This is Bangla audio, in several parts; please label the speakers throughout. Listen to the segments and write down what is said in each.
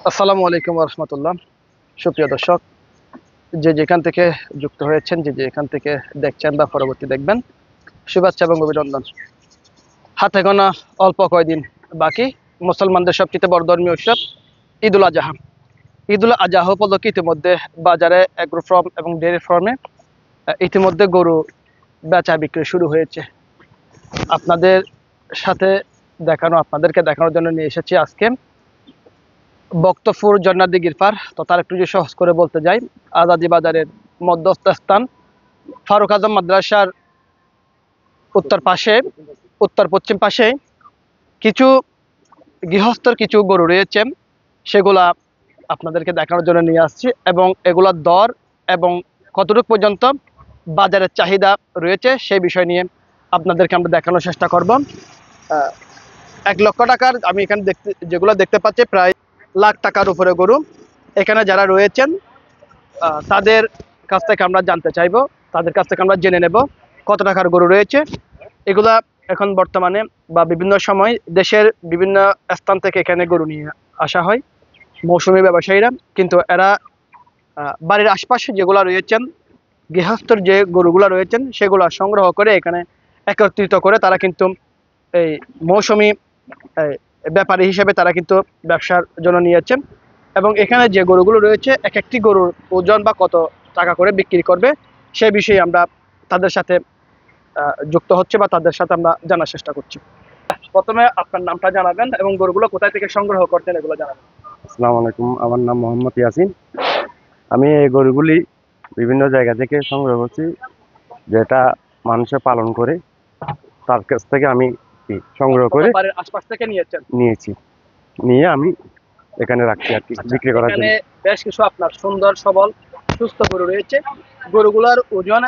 Speaker 1: আসসালামু আলাইকুম রহমতুল্লাহ। সুপ্রিয় দর্শক, যে যেখান থেকে যুক্ত হয়েছেন, যে যেখান থেকে দেখছেন বা পরবর্তী দেখবেন, শুভেচ্ছা এবং অভিনন্দন। হাতে গোনা অল্প কয়দিন বাকি মুসলমানদের সবচেয়ে বড় ধর্মীয় উৎসব ঈদুল আজহা। ঈদুল আজহা উপলক্ষে ইতিমধ্যে বাজারে এগ্রো ফার্ম এবং ডেয়ারি ফার্মে ইতিমধ্যে গরু বেচা বিক্রি শুরু হয়েছে। আপনাদের সাথে আপনাদেরকে দেখানোর জন্য নিয়ে এসেছি আজকে বক্তপুর জন্নাত দিঘির পার, তো তার একটু যদি সহজ করে বলতে যাই, আজাদি বাজারের মধ্যস্থ স্থান ফারুক আজম মাদ্রাসার উত্তর পশ্চিম পাশে কিছু গৃহস্থর কিছু গরু রয়েছে, সেগুলা আপনাদেরকে দেখানোর জন্য নিয়ে আসছি এবং এগুলার দর এবং কতটুকু পর্যন্ত বাজারের চাহিদা রয়েছে সেই বিষয় নিয়ে আপনাদেরকে আমরা দেখানোর চেষ্টা করব। 1 লক্ষ টাকার আমি এখানে যেগুলো দেখতে পাচ্ছি প্রায় লাখ টাকার উপরে গরু এখানে যারা রয়েছেন তাদের কাছ থেকে আমরা জানতে চাইবো, তাদের কাছ থেকে আমরা জেনে নেব কত টাকার গরু রয়েছে। এগুলা এখন বর্তমানে বা বিভিন্ন সময় দেশের বিভিন্ন স্থান থেকে এখানে গরু নিয়ে আসা হয় মৌসুমী ব্যবসায়ীরা, কিন্তু এরা বাড়ির আশপাশে যেগুলো রয়েছেন গৃহস্থর যে গরুগুলো রয়েছেন সেগুলো সংগ্রহ করে এখানে একত্রিত করে তারা কিন্তু এই মৌসুমী ব্যাপারী হিসেবে তারা কিন্তু ব্যবসার জন্য নিয়েছেন এবং এখানে যে গরুগুলো রয়েছে এক একটি গরুর ওজন বা কত টাকা করে বিক্রি করবে সেই বিষয়ে আমরা তাদের সাথে যুক্ত হচ্ছে বা তাদের সাথে আমরা জানার চেষ্টা করছি। প্রথমে আপনার নামটা জানাবেন এবং গরুগুলো কোথায় থেকে সংগ্রহ করতেন এগুলো জানাবেন।
Speaker 2: আসসালামু আলাইকুম, আমার নাম মোহাম্মদ ইয়াসিন। আমি এই গরুগুলি বিভিন্ন জায়গা থেকে সংগ্রহ করছি, যেটা মানুষে পালন করে তার কাছ থেকে আমি সংগ্রহ করে
Speaker 1: বাড়ির আশপাশ থেকে
Speaker 2: নিয়েছি, নিয়ে আমি এখানে রাখছি আর কি বিক্রি করার জন্য।
Speaker 1: বেশ কিছু আপনার সুন্দর সবল সুস্থ গরু রয়েছে, গরুগুলোর ওজন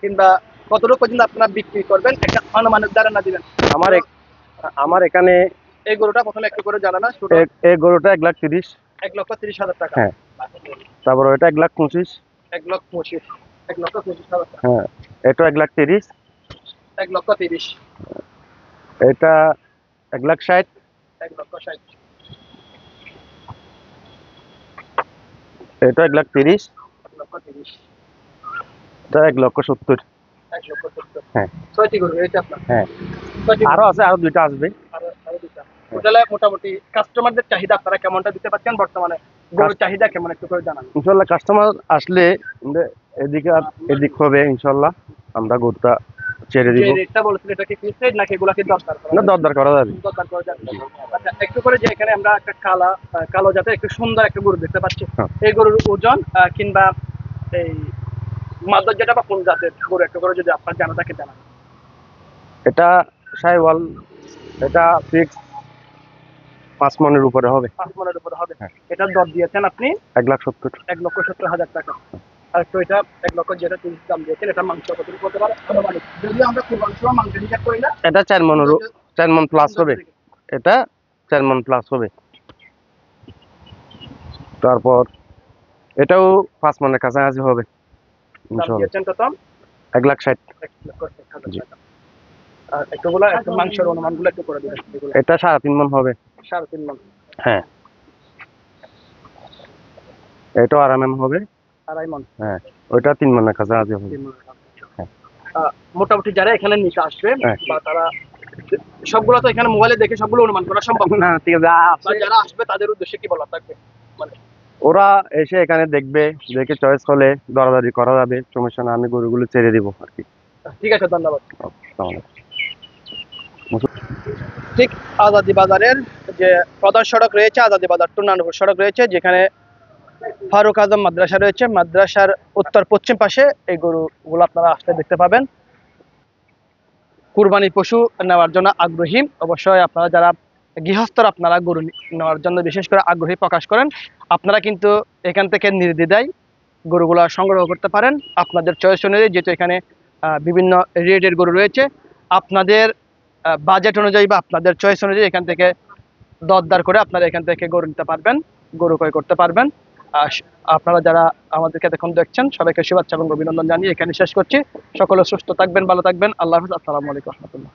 Speaker 1: কিংবা কতটুকু পর্যন্ত আপনারা বিক্রি করবেন একটা অনুমানের ধারণা দিবেন।
Speaker 2: আমার এখানে
Speaker 1: এই গরুটা প্রথমে একটু করে জানানা।
Speaker 2: এই গরুটা 1,30,000।
Speaker 1: 1,30,000 টাকা।
Speaker 2: হ্যাঁ, তারপর ওইটা 1,25,000।
Speaker 1: 1,25,000, 1,25,000 টাকা।
Speaker 2: হ্যাঁ, এটা 1,30,000।
Speaker 1: 1,30,000,
Speaker 2: এটা 1,60,000।
Speaker 1: 1,60,000,
Speaker 2: এটা 1,30,000।
Speaker 1: 1,30,000,
Speaker 2: এটা 1,70,000।
Speaker 1: 1,70,000।
Speaker 2: হ্যাঁ,
Speaker 1: 6টি গরু রয়েছে আপনার।
Speaker 2: হ্যাঁ, আরো আছে, আরো দুইটা আসবে।
Speaker 1: আরো দুইটা। তাহলে মোটামুটি কাস্টমারদের চাহিদা আপনারা কেমনটা দিতে পারছেন বর্তমানে? গরুর চাহিদা কেমন একটু করে জানান।
Speaker 2: ইনশাল্লাহ কাস্টমার আসলে এদিকে আর এদিক হবে, ইনশাল্লাহ আমরা গরুটা ছেড়ে দিব।
Speaker 1: রেটটা বলেছিল এটা কি ফিক্সড রেট নাকি এগুলা কি দরদার করা?
Speaker 2: না, দরদার করা যাবে।
Speaker 1: দরদার করা যাবে। আচ্ছা, একটু করে যে এখানে আমরা একটা কালো জাতের একটু সুন্দর একটা গরু দেখতে পাচ্ছি, এই গরুর ওজন কিংবা এই মাদক যেটা বা কোন জাতের গরু একটু করে যদি আপনার জানা থাকে জানান।
Speaker 2: এটা সাইওয়াল, এটা ফিক্স 5 মনের উপরে হবে।
Speaker 1: 5 মনের উপরে হবে। এটার দর দিয়েছেন আপনি
Speaker 2: 1,70,000।
Speaker 1: 1,70,000 টাকা। আর তো এটা 1,00,000 যেটা 30 দাম দিয়েছেন, এটা মাংস কতটুকু করতে পারে আনুমানিক? যদি আমরা কুরবানির সময় মাংস হিসাব করি না,
Speaker 2: এটা 4 মন প্লাস হবে। এটা 4 মন প্লাস হবে। তারপর এটাও 5 মনের কাছাকাছি হবে ইনশাআল্লাহ।
Speaker 1: দিয়েছেন কত?
Speaker 2: 1,60,000।
Speaker 1: 1,60,000 টাকা। আর একটুগুলা একটু মাংসের অনুমানগুলো একটু করে দিবেন।
Speaker 2: এটা 3.5 মন হবে।
Speaker 1: 3.5 মণ।
Speaker 2: হ্যাঁ, এটাও 2.5 মন হবে।
Speaker 1: 2.5 মণ।
Speaker 2: হ্যাঁ, ওইটা 3 মনের কাছাকাছি হবে।
Speaker 1: 3 মণ। মোটামুটি যারা এখানে নিতে আসবে বা তারা সবগুলো তো এখানে মোবাইলে দেখে সবগুলো অনুমান করা সম্ভব
Speaker 2: না, ঠিক আছে।
Speaker 1: যারা আসবে তাদের উদ্দেশ্যে কি বলা থাকবে? মানে
Speaker 2: ওরা এসে এখানে দেখবে, দেখে চয়েস হলে দরাদরি করা যাবে, সমস্যা না। আমি গরুগুলো ছেড়ে দিব আর কি।
Speaker 1: ঠিক আছে, ধন্যবাদ।
Speaker 2: আসসালামু আলাইকুম।
Speaker 1: ঠিক আজাদি বাজারের যে প্রধান সড়ক রয়েছে, আজাদি বাজার টু নানুপুর সড়ক রয়েছে, যেখানে ফারুক আজম মাদ্রাসা রয়েছে, মাদ্রাসার উত্তর পশ্চিম পাশে এই গরুগুলো আপনারা আসলে দেখতে পাবেন। কুরবানি পশু নেওয়ার জন্য আগ্রহী অবশ্যই আপনারা যারা গৃহস্থর আপনারা গরু নেওয়ার জন্য বিশেষ করে আগ্রহী প্রকাশ করেন, আপনারা কিন্তু এখান থেকে নির্দ্বিধায় গরুগুলো সংগ্রহ করতে পারেন আপনাদের চয়েস অনুযায়ী, যেহেতু এখানে বিভিন্ন রেটের গরু রয়েছে। আপনাদের বাজেট অনুযায়ী বা আপনাদের চয়েস অনুযায়ী এখান থেকে দরদার করে আপনারা এখান থেকে গরু নিতে পারবেন, গরু ক্রয় করতে পারবেন। আপনারা যারা আমাদেরকে এখন দেখছেন সবাইকে শুভেচ্ছা এবং অভিনন্দন জানিয়ে এখানে শেষ করছি। সকলে সুস্থ থাকবেন, ভালো থাকবেন। আল্লাহ হাফেজ। আসসালামু আলাইকুম রহমতুল্লাহ।